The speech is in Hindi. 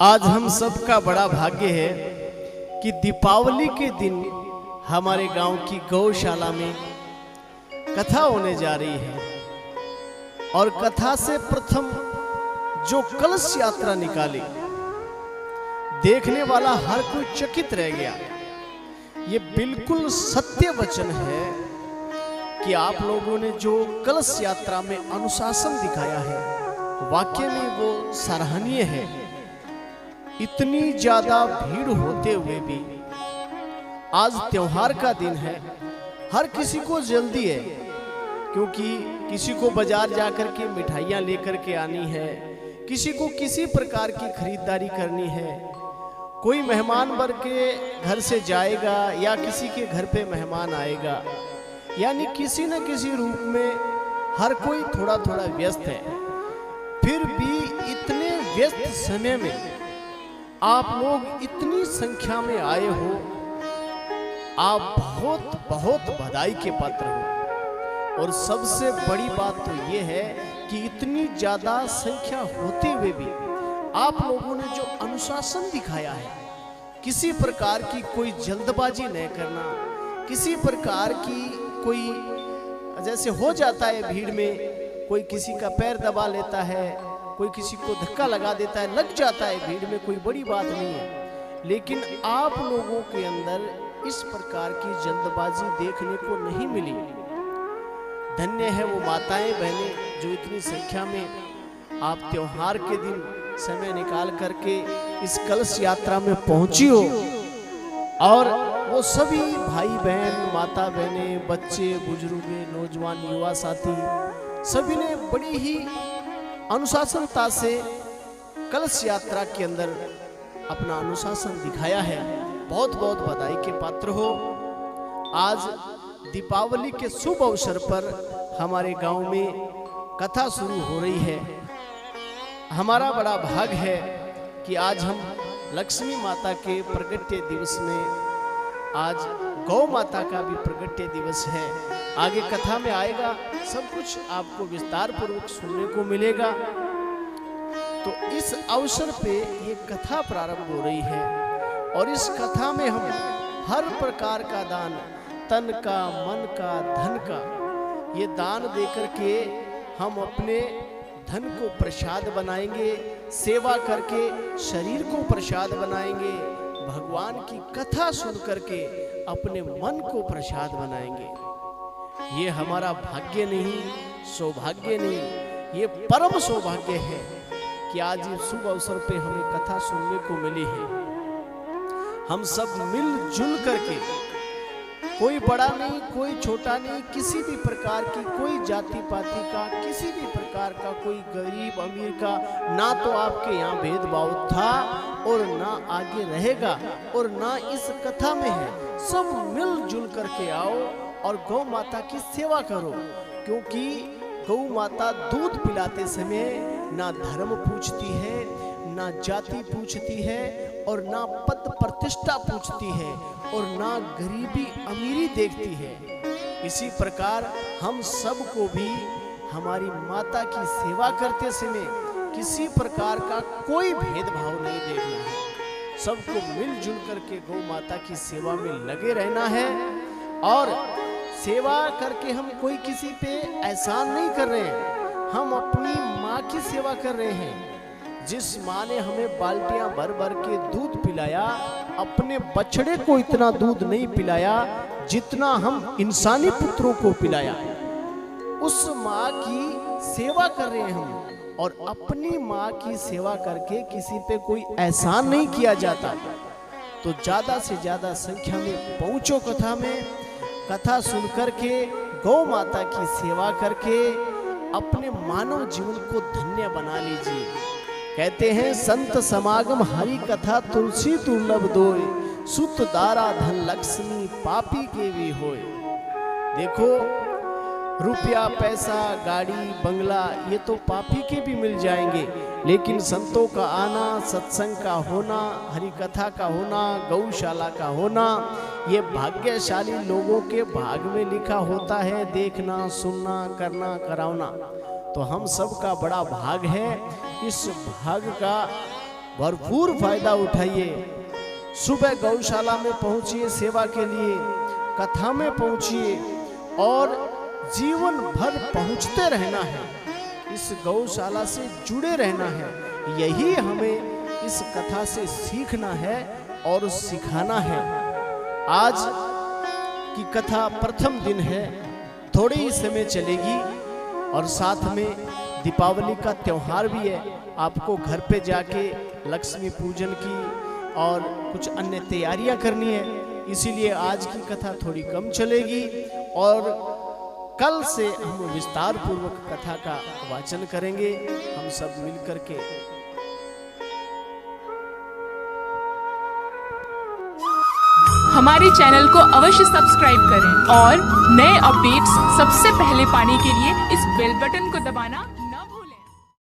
आज हम सबका बड़ा भाग्य है कि दीपावली के दिन हमारे गांव की गौशाला में कथा होने जा रही है। और कथा से प्रथम जो कलश यात्रा निकाली, देखने वाला हर कोई चकित रह गया। ये बिल्कुल सत्य वचन है कि आप लोगों ने जो कलश यात्रा में अनुशासन दिखाया है, वाकई में वो सराहनीय है। इतनी ज्यादा भीड़ होते हुए भी आज त्योहार का दिन है, हर किसी को जल्दी है, क्योंकि किसी को बाजार जाकर के मिठाइयाँ लेकर के आनी है, किसी को किसी प्रकार की खरीदारी करनी है, कोई मेहमान वर्ग के घर से जाएगा या किसी के घर पे मेहमान आएगा, यानी किसी न किसी रूप में हर कोई थोड़ा थोड़ा व्यस्त है। फिर भी इतने व्यस्त समय में आप लोग इतनी संख्या में आए हो, आप बहुत बहुत बधाई के पात्र हो। और सबसे बड़ी बात तो ये है कि इतनी ज्यादा संख्या होते हुए भी आप लोगों ने जो अनुशासन दिखाया है, किसी प्रकार की कोई जल्दबाजी नहीं करना, किसी प्रकार की कोई, जैसे हो जाता है भीड़ में कोई किसी का पैर दबा लेता है, कोई किसी को धक्का लगा देता है, लग जाता है भीड़ में, कोई बड़ी बात नहीं है। लेकिन आप लोगों के अंदर इस प्रकार की जल्दबाजी देखने को नहीं मिली। धन्य है वो माताएं बहनें जो इतनी संख्या में आप त्योहार के दिन समय निकाल करके इस कलश यात्रा में पहुंची हो। और वो सभी भाई बहन, माता बहनें, बच्चे, बुजुर्ग, नौजवान, युवा साथी सभी ने बड़ी ही अनुशासनता से कलश यात्रा के अंदर अपना अनुशासन दिखाया है। बहुत बहुत बधाई के पात्र हो। आज दीपावली के शुभ अवसर पर हमारे गांव में कथा शुरू हो रही है। हमारा बड़ा भाग है कि आज हम लक्ष्मी माता के प्रगट्य दिवस में, आज गौ माता का भी प्रगट्य दिवस है। आगे कथा में आएगा, सब कुछ आपको विस्तार पूर्वक सुनने को मिलेगा। तो इस अवसर पे ये कथा प्रारंभ हो रही है और इस कथा में हम हर प्रकार का दान, तन का, मन का, धन का, ये दान देकर के हम अपने धन को प्रसाद बनाएंगे, सेवा करके शरीर को प्रसाद बनाएंगे, भगवान की कथा सुन करके अपने मन को प्रसाद बनाएंगे। ये हमारा भाग्य नहीं, सौभाग्य नहीं, ये परम सौभाग्य है कि आज इस शुभ अवसर पे हमें कथा सुनने को मिली है। हम सब मिलजुल करके, कोई बड़ा नहीं, कोई छोटा नहीं, किसी भी प्रकार की कोई जाति पाति का, किसी भी प्रकार का कोई गरीब अमीर का ना तो आपके यहाँ भेदभाव था और ना आगे रहेगा और ना इस कथा में है। सब मिलजुल करके आओ और गौ माता की सेवा करो, क्योंकि गौ माता दूध पिलाते समय ना धर्म पूछती है, ना जाति पूछती है और ना पद प्रतिष्ठा पूछती है और ना गरीबी अमीरी देखती है। इसी प्रकार हम सबको भी हमारी माता की सेवा करते समय किसी प्रकार का कोई भेदभाव नहीं देखना है। सबको मिलजुल करके गौ माता की सेवा में लगे रहना है। और सेवा करके हम कोई किसी पे एहसान नहीं कर रहे हैं, हम अपनी माँ की सेवा कर रहे हैं। जिस माँ ने हमें बाल्टियां भर भर के दूध पिलाया, अपने बछड़े को इतना दूध नहीं पिलाया जितना हम इंसानी पुत्रों को पिलाया, उस माँ की सेवा कर रहे हैं हम। और अपनी माँ की सेवा करके किसी पे कोई एहसान नहीं किया जाता। तो ज्यादा से ज्यादा संख्या में पहुंचो कथा में, कथा सुन करके गौ माता की सेवा करके अपने मानव जीवन को धन्य बना लीजिए। कहते हैं संत समागम हरि कथा तुलसी दुर्लभ दोय, सुत दारा धन लक्ष्मी पापी के भी होय। देखो, रुपया, पैसा, गाड़ी, बंगला ये तो पापी के भी मिल जाएंगे, लेकिन संतों का आना, सत्संग का होना, हरि कथा का होना, गौशाला का होना, ये भाग्यशाली लोगों के भाग में लिखा होता है। देखना, सुनना, करना, कराना, तो हम सब का बड़ा भाग है। इस भाग का भरपूर फायदा उठाइए। सुबह गौशाला में पहुंचिए, सेवा के लिए कथा में पहुंचिए और जीवन भर पहुंचते रहना है, इस गौशाला से जुड़े रहना है। यही हमें इस कथा से सीखना है और सिखाना है। आज की कथा प्रथम दिन है, थोड़े ही समय चलेगी और साथ में दीपावली का त्योहार भी है। आपको घर पे जाके लक्ष्मी पूजन की और कुछ अन्य तैयारियां करनी है, इसीलिए आज की कथा थोड़ी कम चलेगी और कल से हम विस्तार पूर्वक कथा का वाचन करेंगे हम सब मिलकर के। हमारे चैनल को अवश्य सब्सक्राइब करें और नए अपडेट्स सबसे पहले पाने के लिए इस बेल बटन को दबाना